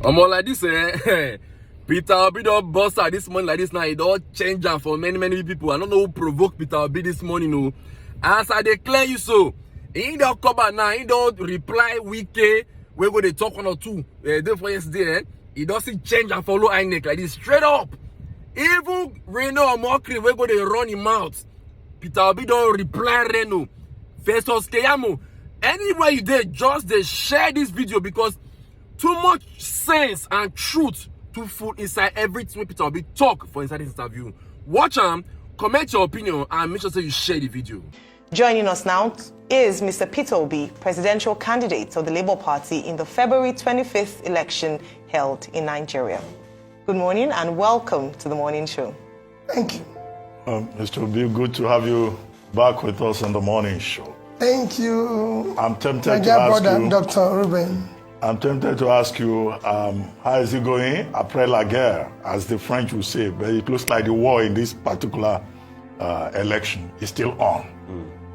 Like this, Peter Obi don't bust out this morning like this now. It don't change am for many people. I don't know who provoked Peter Obi this morning. No, as I declare you so, he don't come back now. He don't reply wike. We go to talk 1 or 2 day for yesterday. He doesn't change and follow inec like this straight up. Even Reno or Mokri, we go to run him out. Peter Obi don't reply Reno. Versus Keyamo. Anywhere you there, just they share this video because too much sense and truth to full inside everything Peter Obi talk for inside this interview. Watch him, comment your opinion, and make sure that you share the video. Joining us now is Mr. Peter Obi, presidential candidate of the Labour Party in the February 25th election held in Nigeria. Good morning and welcome to the morning show. Thank you. Mr. Obi, good to have you back with us on the morning show. Thank you. I'm tempted to ask you, Dr. Ruben. I'm tempted to ask you, how is it going? Après la guerre, as the French would say, but it looks like the war in this particular election is still on,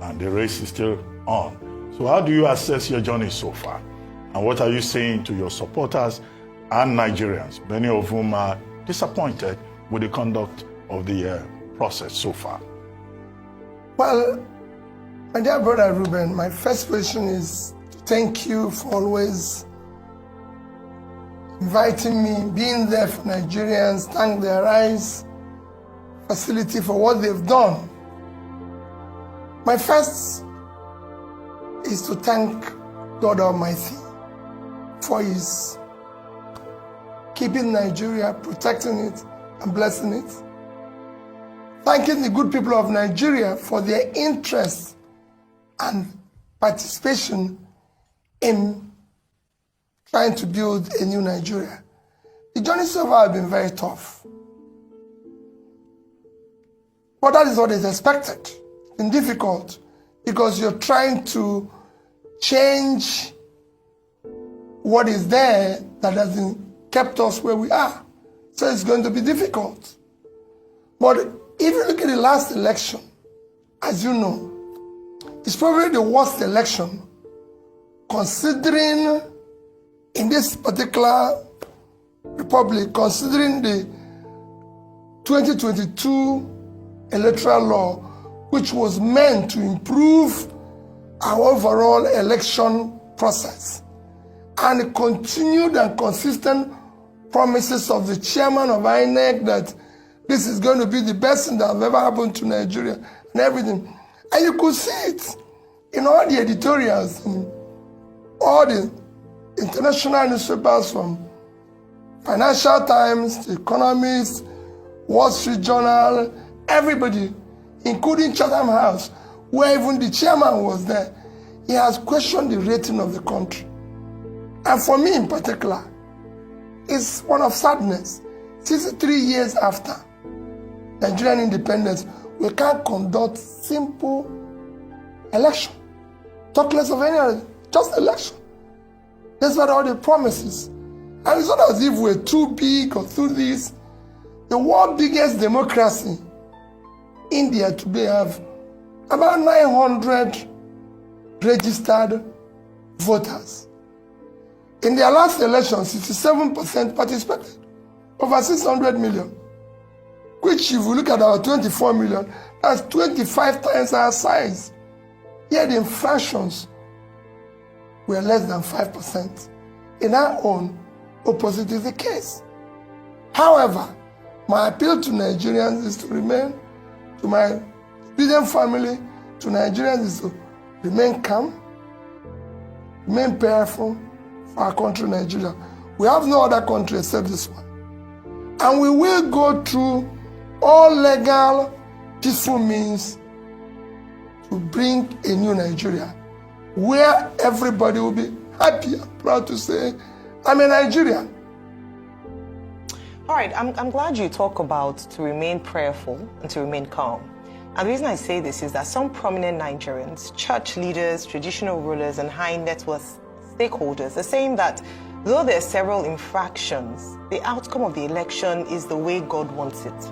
and the race is still on. So how do you assess your journey so far? And what are you saying to your supporters and Nigerians, many of whom are disappointed with the conduct of the process so far? Well, my dear brother Ruben, my first question is to thank you for always inviting me, being there for Nigerians, thank the Rise facility for what they've done. My first is to thank God Almighty for His keeping Nigeria, protecting it, and blessing it. Thanking the good people of Nigeria for their interest and participation in trying to build a new Nigeria. The journey so far has been very tough. But that is what is expected. It's been difficult because you're trying to change what is there that hasn't kept us where we are. So it's going to be difficult. But if you look at the last election, as you know, it's probably the worst election considering in this particular republic, considering the 2022 electoral law, which was meant to improve our overall election process, and the continued and consistent promises of the chairman of inec that this is going to be the best thing that has ever happened to Nigeria and everything. And you could see it in all the editorials, in all the international newspapers from Financial Times, The Economist, Wall Street Journal, everybody, including Chatham House, where even the chairman was there. He has questioned the rating of the country. And for me in particular, it's one of sadness. 63 years after Nigerian independence, we can't conduct simple election. Talk less of any other, just election. That's what all the promises. And it's not as if we're too big or too this. The world's biggest democracy, India today, have about 900 registered voters. In their last election, 67% participated, over 600 million. Which, if we look at our 24 million, that's 25 times our size. Yet the infractions were less than 5%. In our own, opposite is the case. However, my appeal to Nigerians is to remain, to my Sweden family, to Nigerians is to remain calm, remain prayerful for our country, Nigeria. We have no other country except this one. And we will go through all legal, peaceful means to bring a new Nigeria, where everybody will be happy and proud to say, I'm a Nigerian. All right, I'm glad you talk about to remain prayerful and to remain calm. And the reason I say this is that some prominent Nigerians, church leaders, traditional rulers, and high net worth stakeholders are saying that though there are several infractions, the outcome of the election is the way God wants it,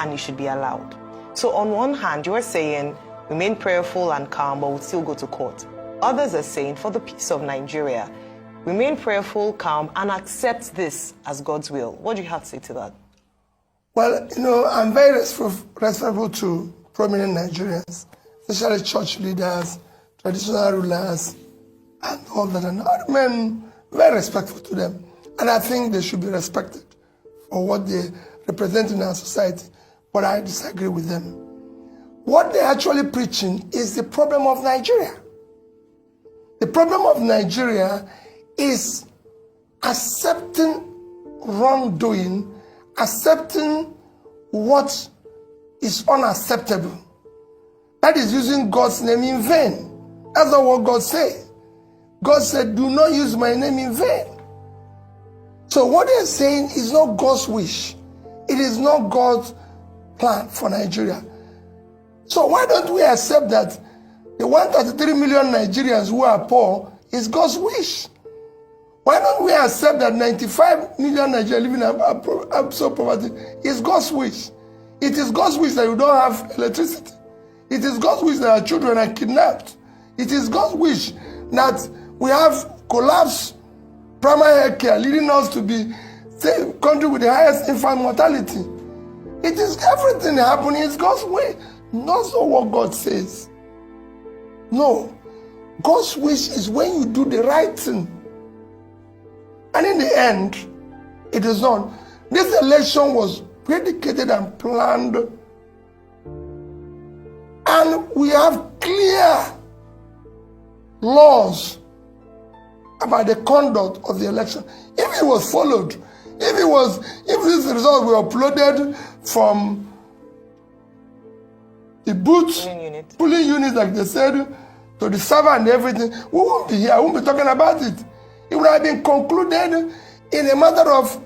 and it should be allowed. So on one hand, you are saying remain prayerful and calm, but we'll still go to court. Others are saying for the peace of Nigeria, remain prayerful, calm, and accept this as God's will. What do you have to say to that? Well, I'm very respectful to prominent Nigerians, especially church leaders, traditional rulers, and all that. And I remain very respectful to them. And I think they should be respected for what they represent in our society. But I disagree with them. What they're actually preaching is the problem of Nigeria. The problem of Nigeria is accepting wrongdoing, accepting what is unacceptable. That is using God's name in vain. That's not what God said. God said, do not use my name in vain. So what they're saying is not God's wish. It is not God's plan for Nigeria. So why don't we accept that the 133 million Nigerians who are poor is God's wish? Why don't we accept that 95 million Nigerians living in absolute poverty is God's wish? It is God's wish that you don't have electricity. It is God's wish that our children are kidnapped. It is God's wish that we have collapsed primary health care, leading us to be the country with the highest infant mortality. It is everything happening is God's way, not so what God says. No, God's wish is when you do the right thing. And in the end, it is not. This election was predicated and planned. And we have clear laws about the conduct of the election. If it was followed, if this result were uploaded from the booth, polling unit, like they said, to the server and everything, we won't be here. We won't be talking about it. It would have been concluded in a matter of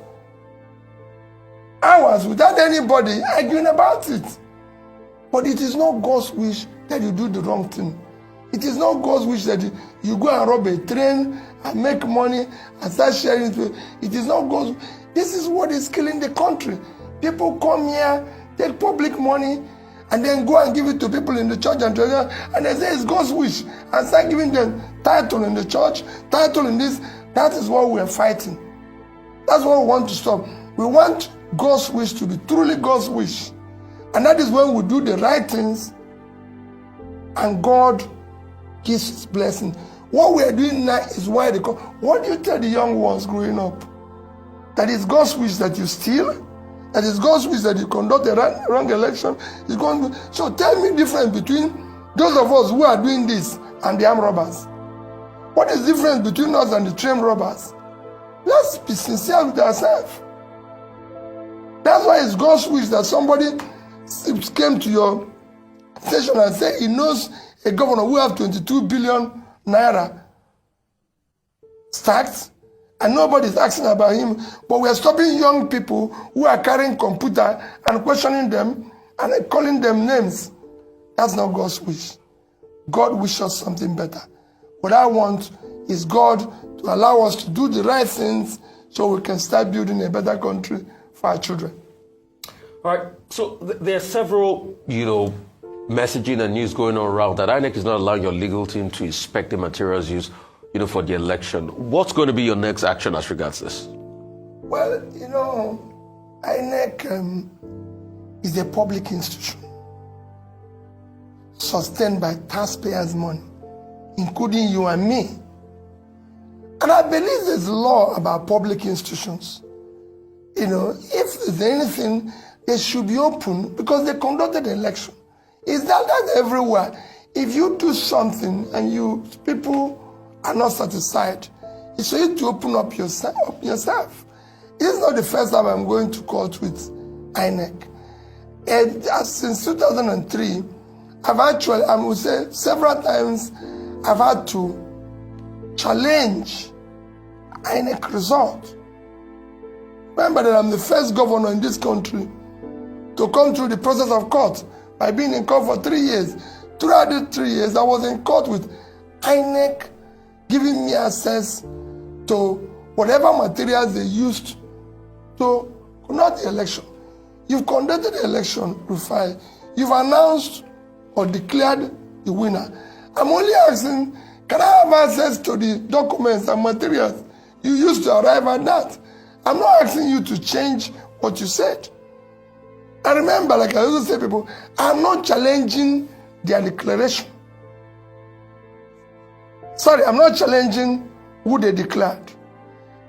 hours without anybody arguing about it. But it is not God's wish that you do the wrong thing. It is not God's wish that you go and rob a train and make money and start sharing it. It is not God's wish. This is what is killing the country. People come here, take public money, and then go and give it to people in the church and they say it's God's wish, and start giving them title in the church, title in this. That is what we are fighting. That's what we want to stop. We want God's wish to be truly God's wish. And that is when we do the right things and God gives his blessing. What we are doing now is why they come. What do you tell the young ones growing up? That it's God's wish that you steal? That it's God's wish that you conduct a wrong election? So tell me the difference between those of us who are doing this and the armed robbers. What is the difference between us and the trained robbers? Let's be sincere with ourselves. That's why it's God's wish that somebody came to your station and said he knows a governor who have 22 billion naira stacked, and nobody is asking about him. But we are stopping young people who are carrying computer and questioning them and calling them names. That's not God's wish. God wishes something better. What I want is God to allow us to do the right things so we can start building a better country for our children. All right. So there are several, messaging and news going on around that INEC is not allowing your legal team to inspect the materials used, for the election. What's going to be your next action as regards this? Well, INEC is a public institution sustained by taxpayers' money, including you and me. And I believe there's a law about public institutions. If there's anything, they should be open because they conducted the election. Is that everywhere? If you do something and people are not satisfied, it's for you to open up yourself. This is not the first time I'm going to court with INEC. And since 2003, I would say several times, I've had to challenge INEC result. Remember that I'm the first governor in this country to come through the process of court by being in court for 3 years. Throughout the 3 years, I was in court with INEC giving me access to whatever materials they used to conduct the election. You've conducted the election, Rufai. You've announced or declared the winner. I'm only asking, can I have access to the documents and materials You used to arrive at that. I'm not asking you to change what you said. And remember, like I also say, people, I'm not challenging their declaration. Sorry, I'm not challenging who they declared.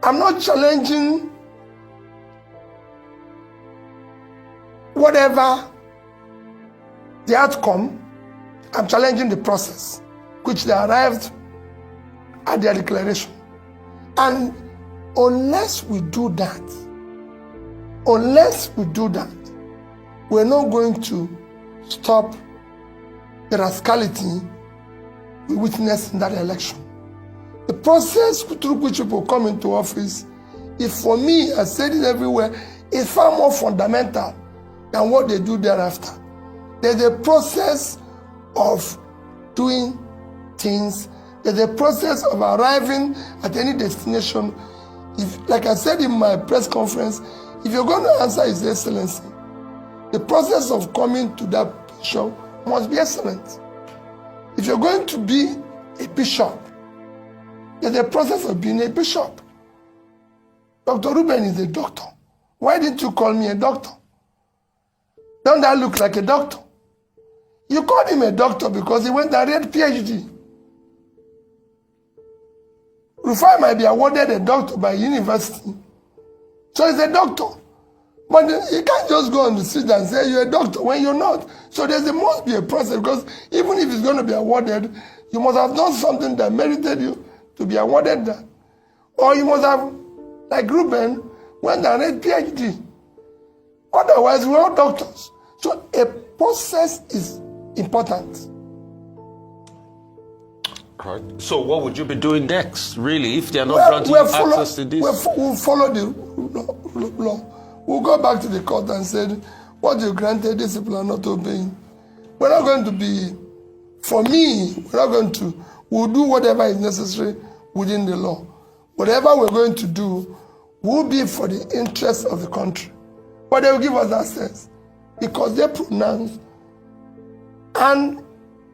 I'm not challenging whatever the outcome. I'm challenging the process which they arrived at their declaration. And unless we do that, we're not going to stop the rascality we witnessed in that election. The process through which people come into office is, for me, I said it everywhere, is far more fundamental than what they do thereafter. There's a process of doing things. There's a process of arriving at any destination. If, like I said in my press conference, if you're going to answer His Excellency, the process of coming to that position must be excellent. If you're going to be a bishop, there's a process of being a bishop. Dr. Ruben is a doctor. Why didn't you call me a doctor? Don't that look like a doctor? You called him a doctor because he went and read PhD. Rufai might be awarded a doctor by university. So he's a doctor. But you can't just go on the street and say you're a doctor when you're not. So there must be a process, because even if it's going to be awarded, you must have done something that merited you to be awarded that. Or you must have, like Ruben, went and read PhD. Otherwise, we're all doctors. So a process is important. Right. So what would you be doing next, really, if they are not granting you access to this? We'll follow the law. We'll go back to the court and say, what you granted, these people are not obeying. We're not going to be, for me, we'll do whatever is necessary within the law. Whatever we're going to do will be for the interest of the country. But they will give us access because they pronounce and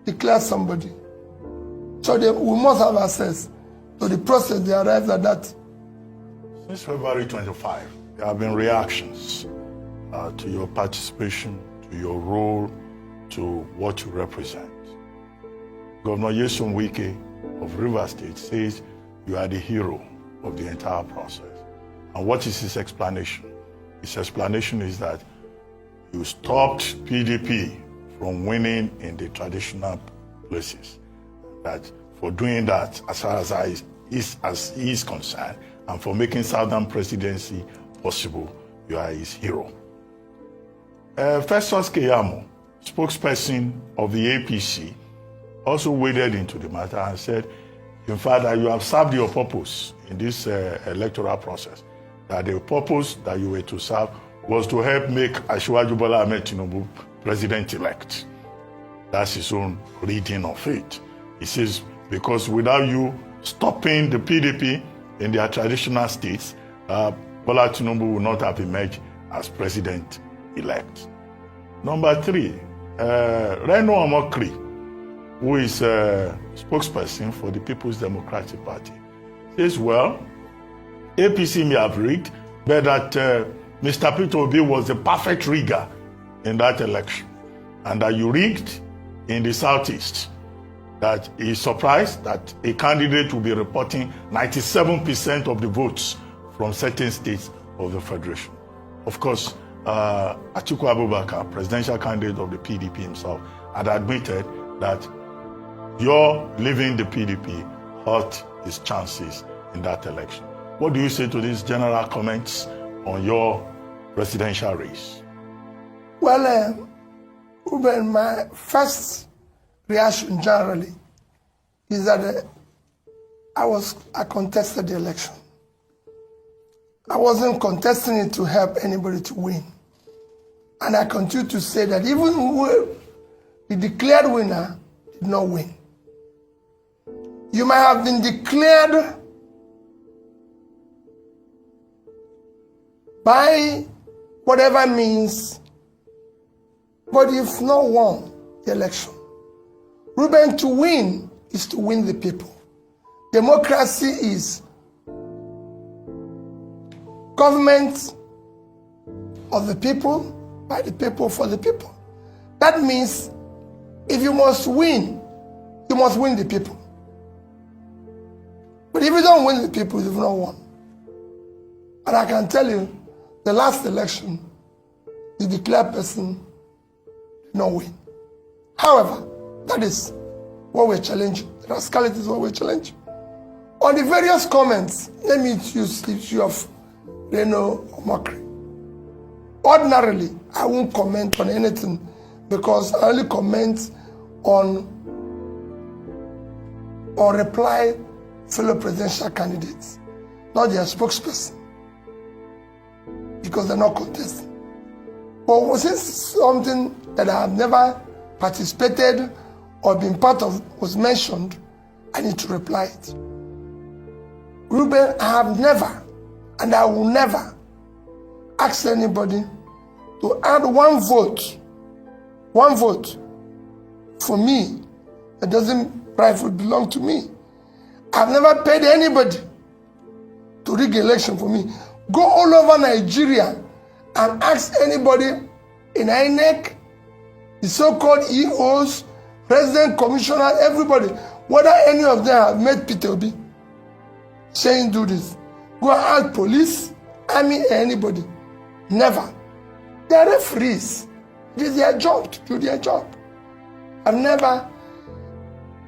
declare somebody. So we must have access to the process they arrived at that. Since February 25, there have been reactions to your participation, to your role, to what you represent. Governor Nyesom Wike of Rivers State says you are the hero of the entire process. And what is his explanation? His explanation is that you stopped PDP from winning in the traditional places. That for doing that, as far as he is concerned, and for making Southern presidency possible, you are his hero. Festus Keyamo, spokesperson of the APC, also waded into the matter and said, in fact, that you have served your purpose in this electoral process. That the purpose that you were to serve was to help make Asiwaju Bola Ahmed Tinubu president-elect. That's his own reading of it. He says, because without you stopping the PDP in their traditional states, Bola Tinubu will not have emerged as president-elect. Number 3, Reno Omokri, who is a spokesperson for the People's Democratic Party, says, well, APC may have rigged, but that Mr. Peter Obi was the perfect rigger in that election, and that you rigged in the Southeast. That he is surprised that a candidate will be reporting 97% of the votes from certain states of the Federation. Of course, Atiku Abubakar, presidential candidate of the PDP himself, had admitted that your leaving the PDP hurt his chances in that election. What do you say to these general comments on your presidential race? Well, Ruben, my first reaction generally is that I contested the election. I wasn't contesting it to help anybody to win. And I continue to say that even the declared winner did not win. You might have been declared by whatever means, but you've not won the election. Ruben, to win is to win the people. Democracy is government of the people, by the people, for the people. That means if you must win the people. But if you don't win the people, you've not won. And I can tell you, the last election, the declared person did not win. However, that is what we're challenging. The rascality is what we're challenging. On the various comments, let me use the issue of Reno or mockery. Ordinarily, I won't comment on anything because I only comment on or reply fellow presidential candidates, not their spokesperson, because they're not contesting. But since something that I have never participated or been part of was mentioned, I need to reply it. Ruben, I have never, and I will never, ask anybody to add one vote for me that doesn't rightfully belong to me. I've never paid anybody to rig election for me. Go all over Nigeria and ask anybody in inec, the so-called EOs, president, commissioner, everybody, whether any of them have met Peter Obi saying do this. Go and ask police, army, anybody. Never. They are referees. It is their job to do their job. I've never.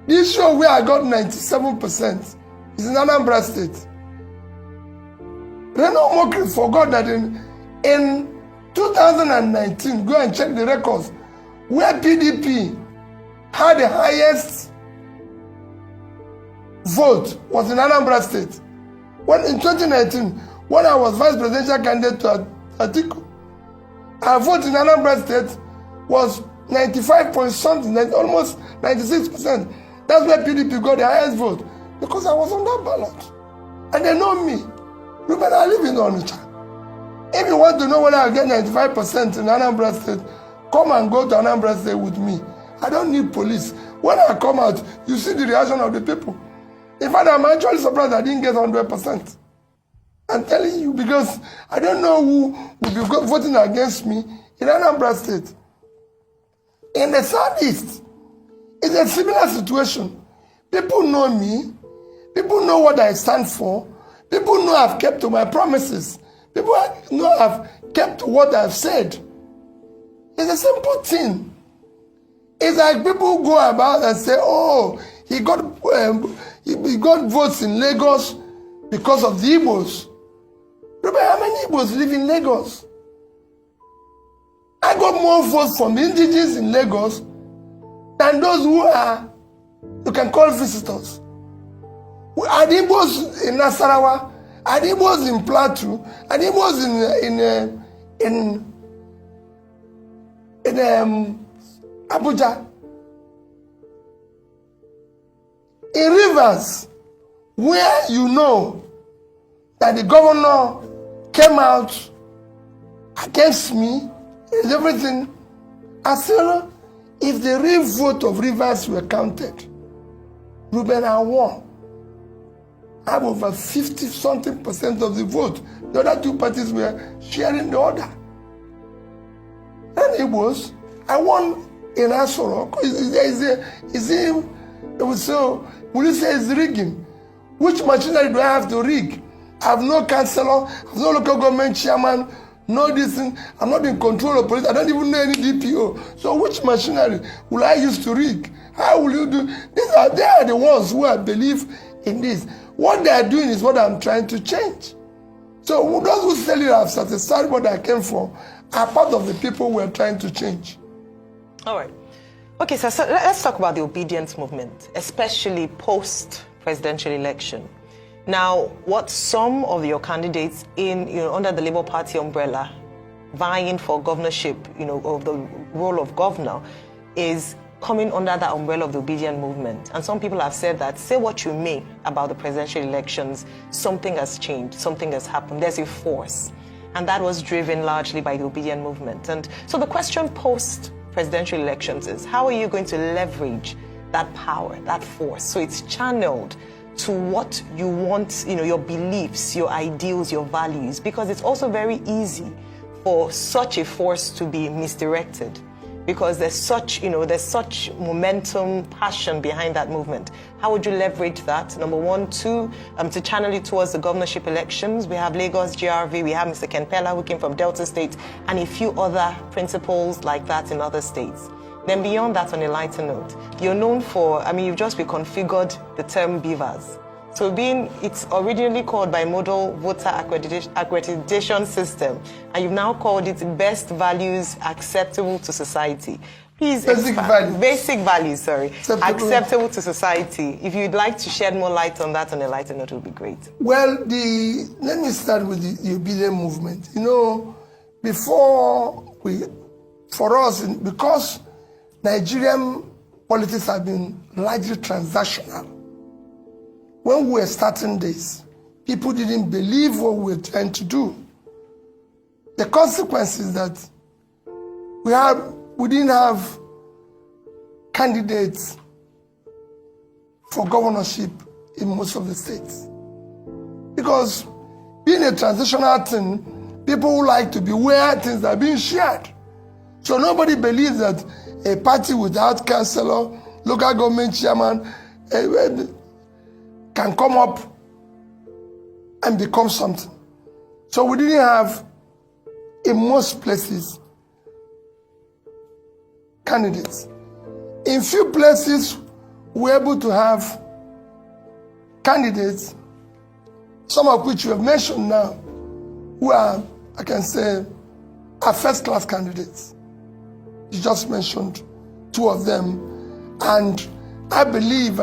This show where I got 97% is in Anambra State. Reno Mokri forgot that in 2019, go and check the records, where PDP had the highest vote was in Anambra State. When in 2019, when I was vice presidential candidate to Atiku, our vote in Anambra State was 95 point something, almost 96%. That's where PDP got the highest vote, because I was on that ballot. And they know me. Ruben, I live in Onitsha. If you want to know whether I get 95% in Anambra State, come and go to Anambra State with me. I don't need police. When I come out, you see the reaction of the people. In fact, I'm actually surprised I didn't get 100%. I'm telling you, because I don't know who will be voting against me in Anambra State. In the Southeast, it's a similar situation. People know me. People know what I stand for. People know I've kept to my promises. People know I've kept to what I've said. It's a simple thing. It's like people go about and say, oh, he got votes in Lagos because of the Igbos. Remember how many Igbos live in Lagos? I got more votes from the indigenous in Lagos than those who are, you can call visitors. Are the Igbos in Nasarawa? Are the Igbos in Plateau? Are the Igbos in Abuja? In Rivers, where you know that the governor came out against me, and everything, I said, if the real vote of Rivers were counted, Ruben, I won. I have over 50-something% of the vote. The other two parties were sharing the order. And it was, I won in Asoro. So, will you say it's rigging? Which machinery do I have to rig? I have no councillor, I have no local government chairman, no this thing. I'm not in control of police. I don't even know any DPO. So which machinery will I use to rig? How will you do? They are the ones who I believe in this. What they are doing is what I'm trying to change. So those who tell you I've satisfied what I came for are part of the people we're trying to change. All right. Okay, so let's talk about the obedience movement, especially post-presidential election. Now, what some of your candidates under the Labour Party umbrella vying for governorship, of the role of governor, is coming under that umbrella of the obedient movement. And some people have said that, say what you may about the presidential elections, something has changed, something has happened, there's a force. And that was driven largely by the obedient movement. And so the question post-presidential elections is, how are you going to leverage that power, that force, so it's channeled to what you want, your beliefs, your ideals, your values, because it's also very easy for such a force to be misdirected, because there's such momentum, passion behind that movement. How would you leverage that? Number one. Two, to channel it towards the governorship elections. We have Lagos GRV, we have Mr. Ken Pella, who came from Delta State, and a few other principles like that in other states. Then beyond that, on a lighter note, you're known for, you've just reconfigured the term beavers. So it's originally called Bimodal Voter Accreditation System, and you've now called it Best Values Acceptable to Society. Please Basic values, sorry. Acceptable to society. If you'd like to shed more light on that on a lighter note, it would be great. Well, let me start with the obedient movement. Because Nigerian politics have been largely transactional, when we were starting this, people didn't believe what we were trying to do. The consequence is that we didn't have candidates for governorship in most of the states. Because being a transitional thing, people who like to be where things are being shared. So nobody believes that a party without councillor, local government chairman, can come up and become something. So we didn't have, in most places, candidates. In few places, we were able to have candidates, some of which you have mentioned now, who are, I can say, are first-class candidates. You just mentioned two of them, and I believe